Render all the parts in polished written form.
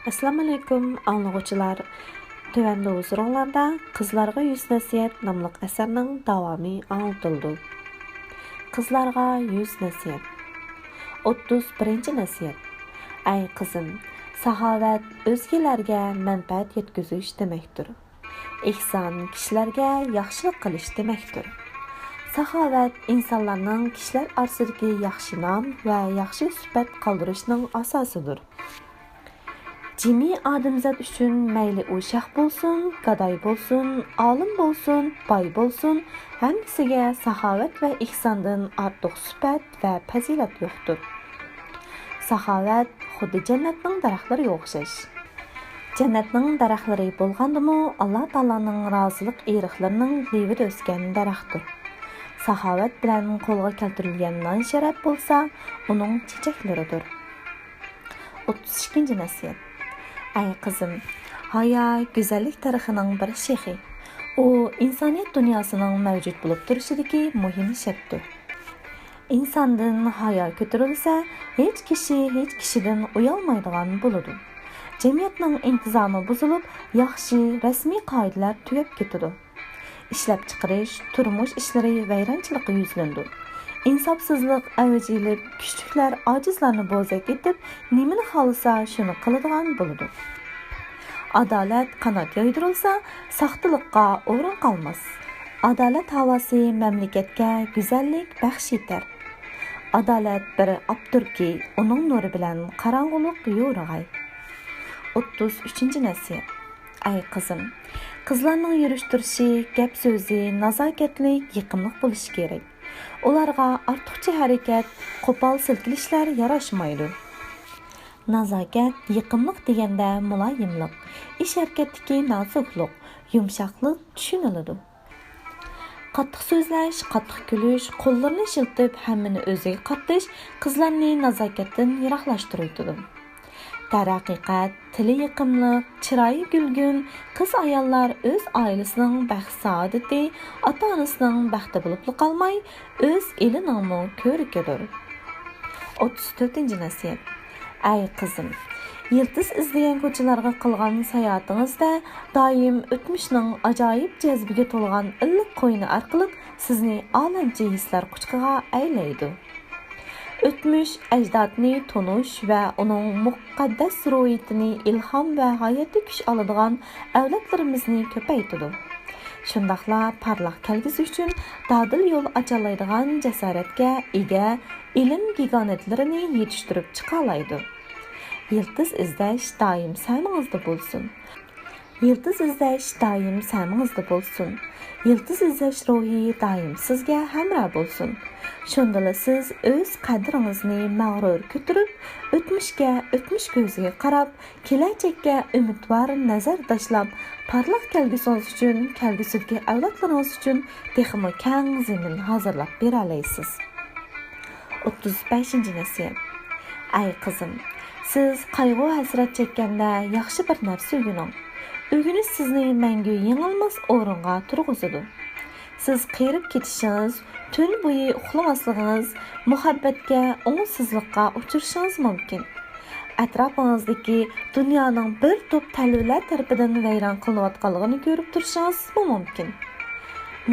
Assalomu alaykum anglag'uvchilar. Tövəndə huzurunlarda Qızlarga 100 nəsihət namlıq əsərinin davamı anlatıldı. Qızlarga 100 nəsihət. 31-ci nəsihət. Ay qızım, saxavət özgələrə mənfəət yetküzüş deməkdir. İhsan kişilərə yaxşılıq qilish deməkdir. Saxavət insanların kişilər arasındakı yaxşı nam və yaxşı sifət qaldırışının asasıdır. Cimi adamzat üçün məyli o şax bolsun, qaday bolsun, alim bolsun, bay bolsun, həmmisiga saxavət və ihsandan artıq sifət və fəzilət yoxdur. Saxavət xuddi cənnətning daraxtları oxşaş. Cənnətning daraxtları bolğandımı Allah Taala'nın razılıq eriqlərinin levida ösgan daraxtdır. Saxavət bilan qo'lga keltirilgan non sharaf bolsa, uning chechaklarıdır. 32-ci nəsihət. Ay qızım, haya güzellik tarixinin bir şexi. O, insaniyet dünyasının mevcut bulup duruşudaki muhim şərtdir. İnsandan haya kötürülse, hiç kişiden uyalmaydıgan buludu. Cemiyetinin intizamı bozulup, yaxşı resmi qaideler tüyep ketidi. İşlep çıkarış, turmuş işleri vayronchilikqa yuzlandi. İnsafsızlıq əvəzilib, küçüklər acizlarını bozak etib, nimini xalisa şunu qılıdığan buludu. Adalet qanat yaydırılsa, saxtılıqqa orun qalmaz. Adalet havası məmləkətə güzellik bəxş etar. Adalet bir aptır ki, onun nuru bilan qaranğuluq yo'rag'ay. 33-ci nəsihət. Ay qızım, qızlarning yurishtirişi, gap so'zi, nazokatlik, yiqimliq bo'lishi kerak. Ularga ortiqcha harakat, qo'pol silkilishlar yarashmaydi. Nazokat, yiqimliq deganda muloyimlik, ish harakatdagi nozuklik, yumshoqlik tushuniladi. Qattiq so'zlash, qattiq kulish, qo'llarni shiltib, hammani o'ziga qartish qizlarni nazokatdan yiroqlashtiradi. Taraqqiyot, tili yiqimliq, chiroyi gulgun, qiz ayollar o'z oilasining baxt saodati, ota-onasining baxti bo'lib qolmay, o'z elining ko'rikidir. 34-ci nəsihət. Ay qızım, yıldız izleyen ko'chalarga qilgan sayohatingizda doim o'tmishning ajoyib jazbiga to'lgan illiq qo'yni orqali sizni olamcha hislar quchqiga aylaydi. O'tmish ajdodni tonish va uning muqaddas ruhiyatini ilhom va hayotga kuch oladigan avlodlarimizni ko'paytirdi. Shundaqla parlaq kelgusi uchun dadil yo'l ochalaydigan jasoratga ega ilm gigantlarini yetishtirib chiqa oladi. Yıldız izləş daim səmіңizdə bolsun. Yıldız izləş daim səmіңizdə bolsun. Yıldız izləş ruhi daim sizə həmrah bolsun. Şundala siz öz qədrinizni məğrur götürüb, ötmüşə, ötmüş gözüge qarab, keləcəkə ümidvar nəzər daşlab, parlaq gəlgüsünüz üçün, gəlgüsüdəki avlodlarınız üçün texmi kəng zemin hazırlab berələysiniz. 35-ci nəsihət. Ay qızım, siz qayg'u hasrat chekkanda yaxshi bir narsa o'rganing. O'rganish sizni mangu yengilmas o'ringa turg'izadi. Siz qiyirib ketishingiz, tun bo'yi uxlamasligingiz, muhabbatga, umidsizlikqa uchrashingiz mumkin. Atrofingizdagi dunyoning bir to'p talvalar tarafidan vayron qilinayotganligini ko'rib turishingiz mumkin.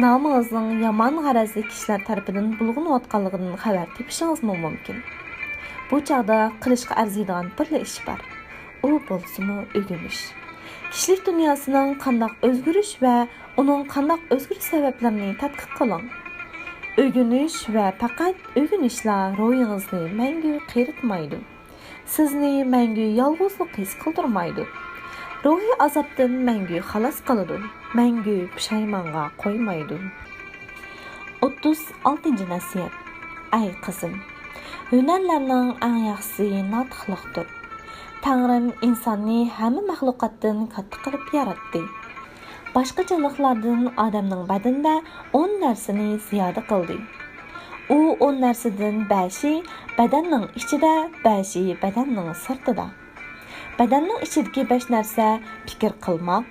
Nomingizning yomon g'arazli kishilar tarafidan bulg'anayotganligidan xabar tepishingiz mumkin. Bu çağda qilishga arziydigan bir ish bor. U bo'lsa-mu o'rganish. Kishilik dunyosining qandoq o'zgarish va uning qandoq o'zgarish sabablarini tadqiq qiling. O'rganish va faqat o'rganishlar ruhingizni mangu qiritmaydi. Sizni mangu yolg'izlik his qildirmaydi. Ruhiy azobdan mangu xalos qiladi. Mangu pushaymonga qo'ymaydi. 36-ci nəsihət. Ay qızım, hünərlərinin ən yaxşısı natiqlikdir. Tanrım insanı həmi məxluqatdan katta qilib yaratdı. Başqa canlıqlardan adamның bədində 10 nərsini ziyoda qildi. U 10 nərsidən 5-i bədənning ichida, 5-i bədənning sirtida. Bədənning ichidagi 5 narsa fikir qilmaq,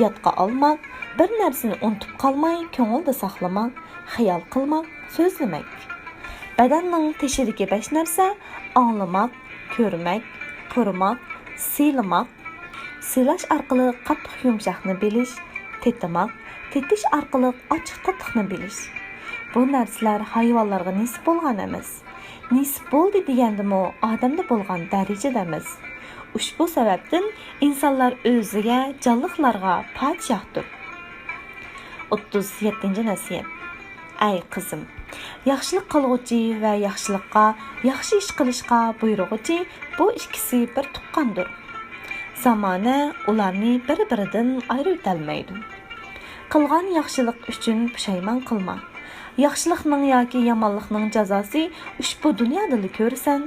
yodga olmaq, bir narsani unutib qolmay, ko'ngilda saqlamaq, xayol qilmaq, so'zlamak. Bədanның teşidiki 5 narsa: anlamaq, görmək, qurmaq, sıylamaq, Siylash orqali qattiq yumshoqni bilish, tetish orqali ochiq tatiqni bilish. Bu narsalar hayvonlarga nisb bo'lgan emas. Nisb bo'ldi degandimi, odamda bo'lgan darajada emas. Ushbu sababdan insonlar o'ziga, jonliqlarga podshohdir. 37-nasihat. Ay qizim, yaxshilik qilg'uchi va yaxshi ish qilishga buyurg'uchi bu ikkisi bir tuqqandir. Zamona ularni bir-biridan ayirib olmaydi. Qilgan yaxshilik uchun pushaymon qilma. Yaxshilikning yoki yomonlikning jazosi ushbu dunyoda ko'rsan.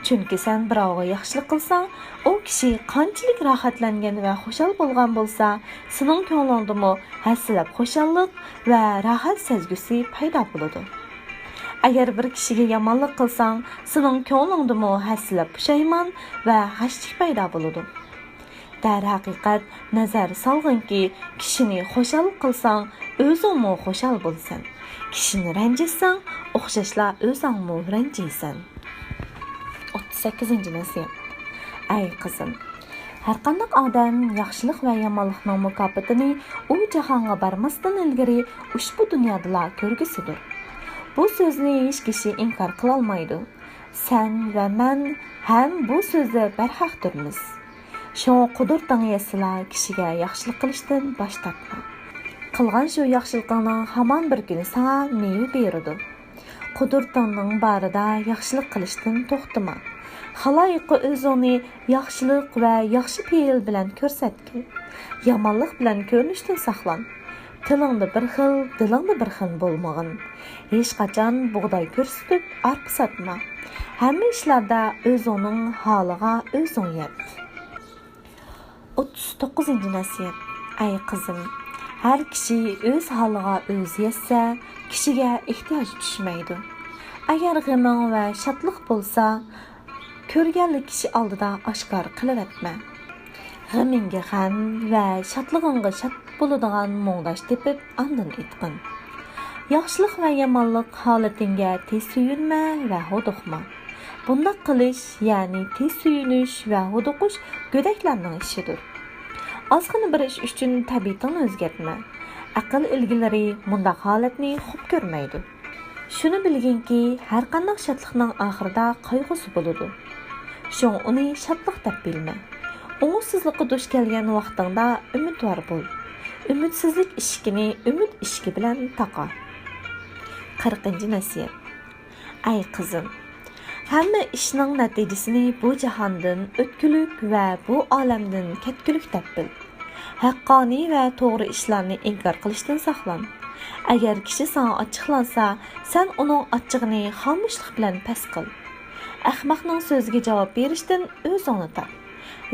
Chunki sen birovga yaxshilik qilsang, u kishi qanchalik rohatlangan va xushal bo'lgan bo'lsa, sening ko'nglingdami haslab xushallik va rohat sezgusi paydo bo'ladi. Agar bir kishiga yomonlik qilsang, sening ko'nglingdami haslab pushaymon va g'ashlik paydo bo'ladi. Darhaqiqat nazar solginki, kishini xushal qilsang, o'zingmi xushal bo'lsan. Kishini ranjitsang, o'xshashla o'zingmi ranjiysan. 38-nasihat. Ay qizim, har qanday odam yaxshilik va yomonlikning mukofotini u jahonga bormasdan ilgari ushbu dunyoda ko'rgisidir. Bu so'zni hech kishi inkor qila olmaydi. Sen va men ham bu so'zda barhaqdirmiz. Şoň qudurtaň yesila kishiga yaxshilik qilishdan bosh tortma. Qilgan shu yaxshiligingning hamon bir kuni sana meva beradi. Qudurtaňning barida yaxshilik qilishdan to'xtama. Xaloyiqqa o'zingni yaxshilik va yaxshi fe'l bilan ko'rsatgin. Yomonlik bilan ko'rinishdan saqlan. Tilingda bir xil, dilingda bir xil bo'lmag'in. Hech qachon bug'doy ko'rsatib arpa sotma. Hamma ishlarda o'zingning holiga o'zing yet. 39-nasihat. Ay qizim, har kishi o'z holiga o'zi yetsa, kishiga ehtiyoj tushmaydi. Agar g'aming va shodlik bo'lsa, ko'rganlik kishi oldida oshkor qilib etma. G'amingga g'am va shodlig'ingga shod bo'ladigan mo'ngdash tepib andin etqin. Yaxshilik va yomonlik holatingga tez suyunma va huduqma. Bunday qilish, ya'ni tez suyunish va huduqish go'daklarning ishidir. Ozgina bir ish uchun tabiatni o'zgartma. Aql ilgilari bunday holatni xo'p ko'rmaydi. Shuni bilginki, har qanday shodlikning oxirida qayg'usi bo'ladi. Shung uni shodlik deb bilma. Umidsizlikqa duch kelgan vaqtingda umidvor bo'l. Umidsizlik eshigini umid eshigi bilan taqa. 40-nasihat. Ay qizim, hamma ishning natijasini bu jahondan o'tkulik va bu olamdan ketkulik deb bil. Haqqoniy va to'g'ri ishlarni inkor qilishdan saqlan. Agar kishi sana ochiqlansa, sen uning ochiqini xomushlik bilan pas qil. Ahmoqning so'ziga javob berishdan o'zingni tap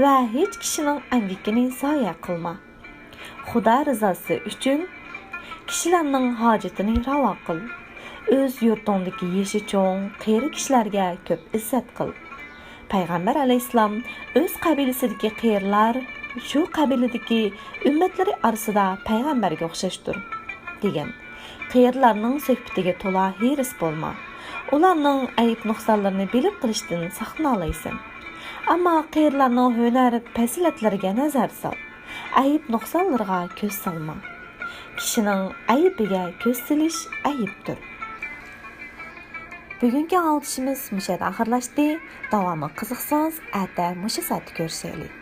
va hech kishining amgikini zoya qilma. Xudo rizosi uchun kishilarning hojatini ravo qil. O'z yurtingdagi yeshi cho'ng, qeri kishilarga ko'p izzat qil. Payg'ambar alayhisalom o'z qabilasidagi qerlar shu qabiladagi ummatlari orasida payg'ambarga o'xshashdir degan. Qerlarning suhbatiga to'la hiris bo'lma. Ularning ayib nuqsonlarini bilib qilishdan saqlana olaysan. Ammo qerlarning hunar fazilatlariga nazar sol. Ayib nuqsonlarga ko'z solma. Kishining ayibiga ko'z solish ayibdir. Bugungi oltishimiz mushada oxirlashdi. Davomi qiziqsangiz, ata musha soat ko'rishaylik.